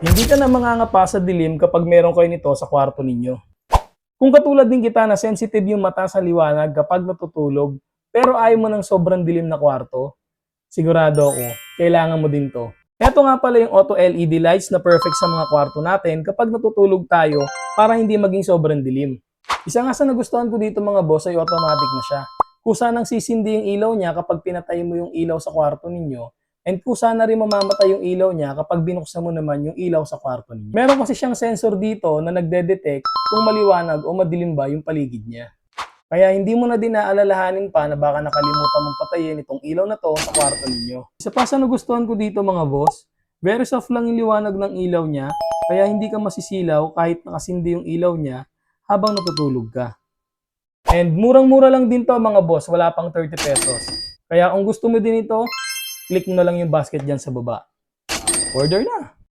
Hindi ka na mangangapa sa dilim kapag meron kayo nito sa kwarto ninyo. Kung katulad din kita na sensitive yung mata sa liwanag kapag natutulog, pero ayaw mo ng sobrang dilim na kwarto, sigurado ako, kailangan mo din to. Ito nga pala yung auto LED lights na perfect sa mga kwarto natin kapag natutulog tayo para hindi maging sobrang dilim. Isa nga sa nagustuhan ko dito mga boss ay automatic na siya. Kusa nang sisindi yung ilaw niya kapag pinatay mo yung ilaw sa kwarto ninyo, and kusa na rin mamamatay yung ilaw niya kapag binuksan mo naman yung ilaw sa kwarto ninyo. Meron kasi siyang sensor dito na nagde-detect kung maliwanag o madilim ba yung paligid niya. Kaya hindi mo na din naalalahanin pa na baka nakalimutan mong patayin itong ilaw na to sa kwarto ninyo. Isa pa sa nagustuhan ko dito mga boss, very soft lang yung liwanag ng ilaw niya, kaya hindi ka masisilaw kahit nakasindi yung ilaw niya habang natutulog ka. And murang-mura lang din to mga boss, wala pang 30 pesos. Kaya kung gusto mo din ito, click mo na lang yung basket dyan sa baba. Order na!